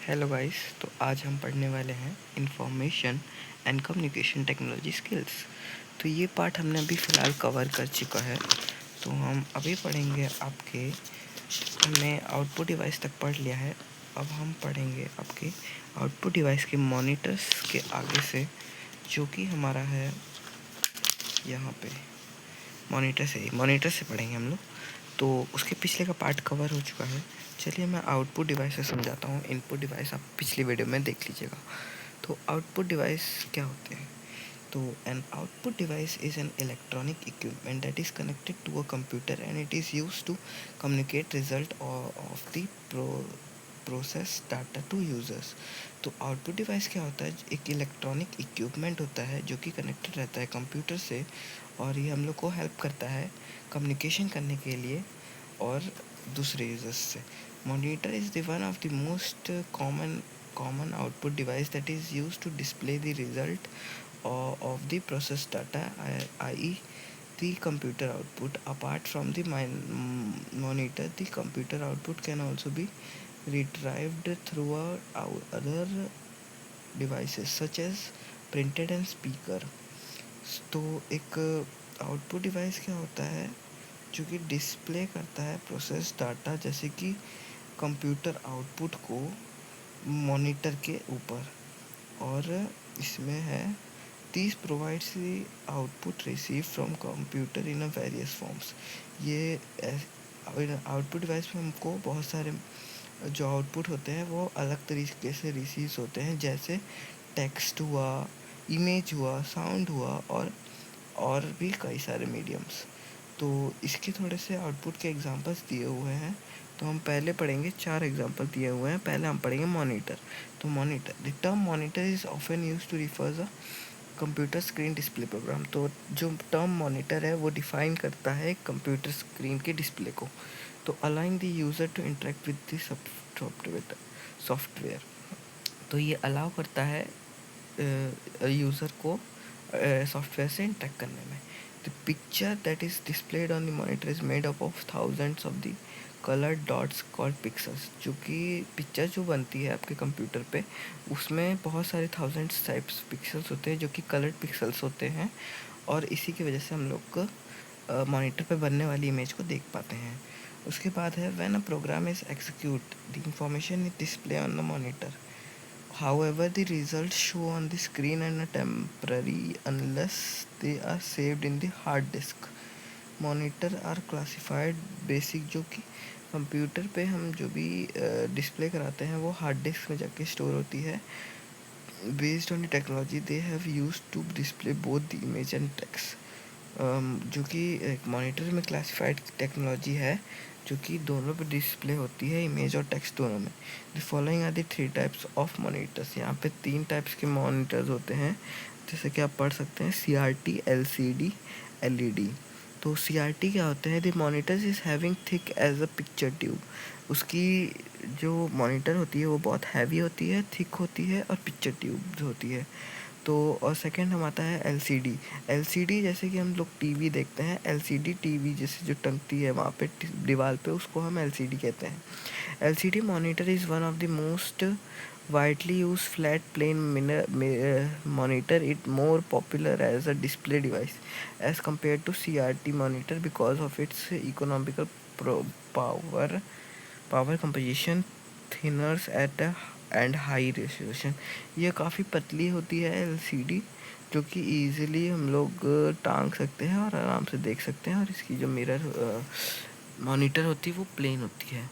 Hello guys. तो आज हम पढ़ने वाले हैं information and communication technology skills. तो ये पार्ट हमने अभी फ़िलहाल कवर कर चुका है। तो हम अभी पढ़ेंगे हमने आउटपुट डिवाइस तक पढ़ लिया है। अब हम पढ़ेंगे आपके आउटपुट डिवाइस के मॉनिटर्स के आगे से, जो कि हमारा है यहाँ पे मॉनिटर से पढ़ेंगे हम लोग। तो उसके पिछले का पार्ट कवर हो चुका है। चलिए मैं आउटपुट डिवाइस से समझाता हूँ। इनपुट डिवाइस आप पिछली वीडियो में देख लीजिएगा। तो आउटपुट डिवाइस क्या होते हैं? तो an output device is an electronic equipment that is connected to a computer and it is use to communicate result of the process data to users. तो आउटपुट डिवाइस क्या होता है? एक इलेक्ट्रॉनिक इक्विपमेंट होता है जो कि कनेक्टेड रहता है कंप्यूटर से, और ये हम लोग को हेल्प करता है कम्युनिकेशन करने के लिए और दूसरे यूज़र्स से। Monitor is the one of the most common output device that is used to display the result of the process data, i.e. the computer output. Apart from the monitor, the computer output can also be retrieved through other devices such as printed and speaker. तो एक output device क्या होता है? जो कि display करता है process data, जैसे कि कंप्यूटर आउटपुट को मॉनिटर के ऊपर। और इसमें है this provides the output receive from computer in a various forms. ये आउटपुट डिवाइस में हमको बहुत सारे जो आउटपुट होते हैं वो अलग तरीके से रिसीव होते हैं, जैसे टेक्स्ट हुआ, इमेज हुआ, साउंड हुआ और भी कई सारे मीडियम्स। तो इसके थोड़े से आउटपुट के एग्जांपल्स दिए हुए हैं। तो हम पहले पढ़ेंगे, 4 एग्जांपल दिए हुए हैं। पहले हम पढ़ेंगे मॉनिटर। तो monitor, the term monitor is often use to refer a computer screen display program. तो जो टर्म मॉनिटर है वो डिफाइन करता है कंप्यूटर स्क्रीन के डिस्प्ले को। तो allowing the user to interact with the software. तो ये अलाउ करता है यूज़र को सॉफ्टवेयर से इंटरेक्ट करने में। The picture that is displayed on the monitor is made up of thousands of the coloured dots called pixels. जो कि पिक्चर जो बनती है आपके कंप्यूटर पे, उसमें बहुत सारे थाउजेंड्स टाइप्स पिक्सल्स होते हैं जो कि कलर्ड पिक्सल्स होते हैं, और इसी की वजह से हम लोग मॉनिटर पे बनने वाली इमेज को देख पाते हैं। उसके बाद है when a program is execute the information is display on the monitor. However, the results show on the screen and are temporary unless they are saved in the hard disk. Monitor are classified basic, जो कि computer पे हम जो भी display कराते हैं वो hard disk में जाके स्टोर होती है। Based on the technology they have use to display both the image and text. जो कि एक मॉनिटर में क्लासिफाइड टेक्नोलॉजी है जो कि दोनों पे डिस्प्ले होती है, इमेज और टेक्स्ट दोनों में। The following are the 3 types of monitors. यहाँ पे 3 टाइप्स के मॉनिटर्स होते हैं, जैसे कि आप पढ़ सकते हैं CRT, LCD, LED। तो CRT क्या होते हैं? The monitors is having thick as a picture tube. उसकी जो मॉनिटर होती है वो बहुत हैवी होती है, थिक होती है और पिक्चर ट्यूब होती है। तो और सेकंड हम आता है LCD। जैसे कि हम लोग टीवी देखते हैं, LCD टीवी जैसे जो टंगती है वहाँ पे दीवार पे, उसको हम LCD कहते हैं। LCD monitor is one of the most widely used flat plane monitor. It more popular as a display device as compared to CRT monitor because of its economical power composition, thinners at a and high resolution. ये काफ़ी पतली होती है LCD, जो कि easily हम लोग टांग सकते हैं और आराम से देख सकते हैं। और इसकी जो मॉनिटर होती है वो प्लेन होती है।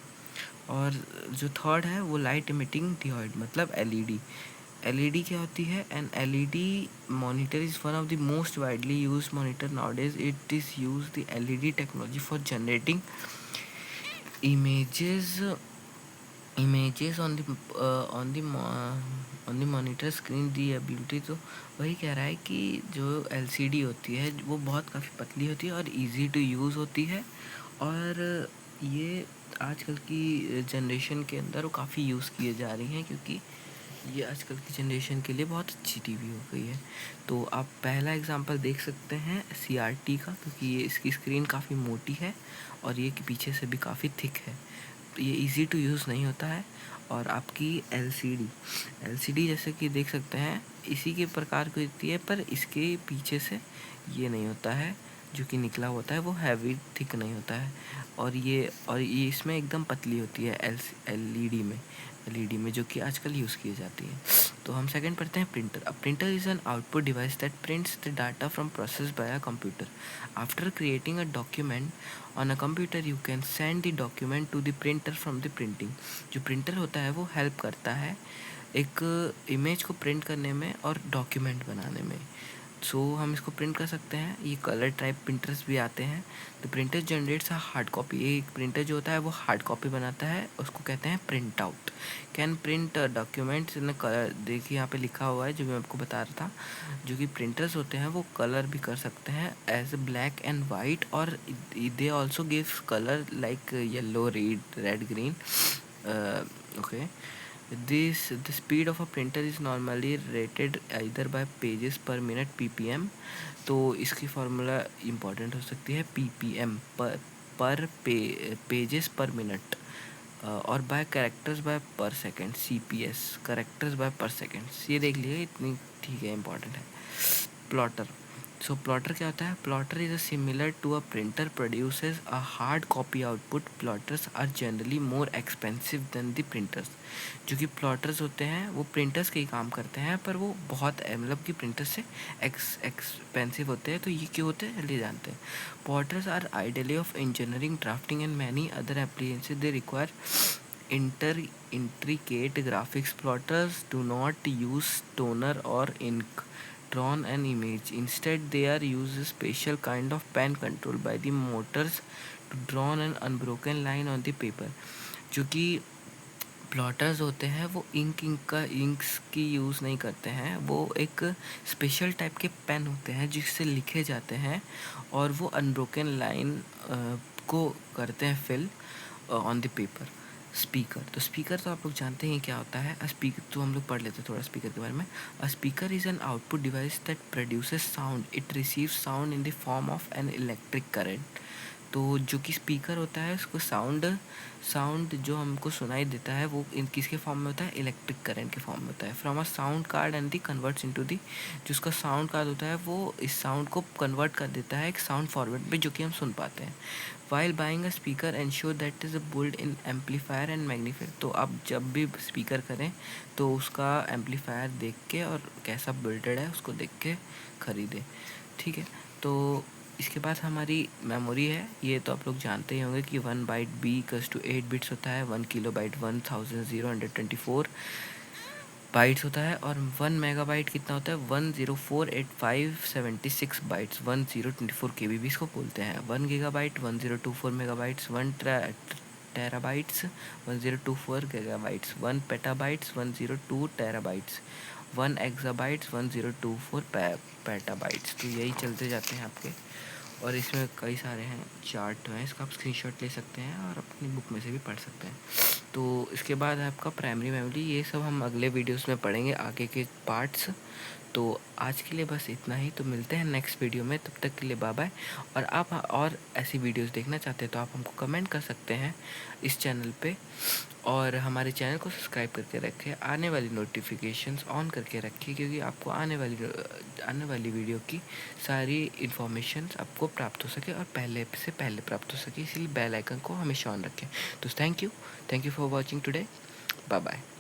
और जो थर्ड है वो लाइट इमिटिंग डियोड, मतलब LED क्या होती है? An LED monitor is one of the most widely use monitor nowadays. It is use the LED technology for generating images on the monitor screen the ability। तो वही कह रहा है कि जो LCD होती है वो बहुत काफ़ी पतली होती है और इजी टू यूज़ होती है, और ये आजकल की जनरेशन के अंदर वो काफ़ी यूज़ किए जा रही हैं, क्योंकि ये आजकल की जनरेशन के लिए बहुत अच्छी टीवी हो गई है। तो आप पहला एग्जांपल देख सकते हैं CRT का, क्योंकि ये इसकी स्क्रीन काफ़ी मोटी है और ये पीछे से भी काफ़ी थिक है, तो ये इजी टू यूज़ नहीं होता है। और आपकी एलसीडी जैसे कि देख सकते हैं इसी के प्रकार की होती है, पर इसके पीछे से ये नहीं होता है, जो कि निकला होता है वो हैवी थिक नहीं होता है, और ये इसमें एकदम पतली होती है एलईडी में जो कि आजकल यूज़ की जाती है। तो हम सेकंड पढ़ते हैं printer. A printer is an output device that prints the data from process by a computer. After creating a document on a computer you can send the document to the printer from the printing. जो printer होता है वो help करता है एक image को print करने में और डॉक्यूमेंट बनाने में। सो हम इसको प्रिंट कर सकते हैं। ये कलर टाइप प्रिंटर्स भी आते हैं। तो प्रिंटर जनरेट्स अ हार्ड कॉपी। एक प्रिंटर जो होता है वो हार्ड कॉपी बनाता है, उसको कहते हैं print out. Can print documents in colour. देखिए यहाँ पे लिखा हुआ है जो मैं आपको बता रहा था, जो कि प्रिंटर्स होते हैं वो कलर भी कर सकते हैं एज ब्लैक एंड वाइट, और they also gives colour like yellow, red, green. Okay, the speed of a printer is normally rated either by pages per minute ppm। तो इसकी फार्मूला इम्पॉर्टेंट हो सकती है ppm पर पेजेस पर minute, और bye characters bye पर second cps, characters bye पर सेकेंड। ये देख लीजिए, इतनी ठीक है, इम्पॉर्टेंट है। प्लॉटर। सो प्लॉटर क्या होता है? Plotter is a similar to a printer produces a hard copy output. Plotters are generally more expensive than the printers. जो कि प्लॉटर्स होते हैं वो प्रिंटर्स के ही काम करते हैं, पर वो बहुत मतलब कि प्रिंटर्स से एक्सपेंसिव होते हैं। तो ये क्यों होते हैं जल्दी जानते हैं। Plotters are ideally of engineering, drafting and many other applications. They require intricate graphics. Plotters do not use toner or ink drawn an image. Instead, they are use a special kind of pen controlled by the motors to draw an unbroken line on the paper। जो कि plotters होते हैं वो inks की use नहीं करते हैं, वो एक स्पेशल टाइप के पेन होते हैं जिससे लिखे जाते हैं, और वो अनब्रोकन लाइन को करते हैं fill on the paper. Speaker. तो स्पीकर तो आप लोग जानते हैं क्या होता है। स्पीकर तो हम लोग पढ़ लेते हैं थोड़ा स्पीकर के बारे में। A speaker is an output device that produces sound. It receives sound in the form of an electric current. तो जो कि स्पीकर होता है उसको साउंड जो हमको सुनाई देता है वो इन किसके फॉर्म में होता है? इलेक्ट्रिक करंट के फॉर्म में होता है। From a sound card and the converts into the. जो उसका साउंड कार्ड होता है वो इस साउंड को कन्वर्ट कर देता है एक साउंड फॉर्मेट में, जो कि हम सुन पाते हैं। While buying a speaker ensure that is built in amplifier and magnifier. तो आप जब भी स्पीकर करें तो उसका एम्पलीफायर देख के और कैसा बिल्डेड है उसको देख के ख़रीदें, ठीक है। तो इसके बाद हमारी मेमोरी है। ये तो आप लोग जानते ही होंगे कि 1 byte be equals to 8 bits होता है। 1 किलो बाइट 1024 बाइट्स होता है, और 1 मेगाबाइट कितना होता है? 1048576 बाइट्स। 1024 KB भी इसको बोलते हैं। 1 gigabyte 1024 megabytes. 1 terabytes 1024 gigabytes. 1 petabytes 102 terabytes. 1 exabytes 1024 petabytes. तो यही चलते जाते हैं आपके, और इसमें कई सारे हैं चार्ट हैं, इसका आप स्क्रीनशॉट ले सकते हैं और अपनी बुक में से भी पढ़ सकते हैं। तो इसके बाद आपका प्राइमरी मेमोरी, ये सब हम अगले वीडियोस में पढ़ेंगे, आगे के पार्ट्स। तो आज के लिए बस इतना ही। तो मिलते हैं नेक्स्ट वीडियो में, तब तक के लिए बाय बाय। और आप और ऐसी वीडियोस देखना चाहते हैं तो आप हमको कमेंट कर सकते हैं इस चैनल पे, और हमारे चैनल को सब्सक्राइब करके रखें, आने वाली नोटिफिकेशंस ऑन करके रखिए, क्योंकि आपको आने वाली वीडियो की सारी इन्फॉर्मेशंस आपको प्राप्त हो सके और पहले से पहले प्राप्त हो सके, इसलिए बेल आइकन को हमेशा ऑन रखें। तो thank you for watching today. Bye bye.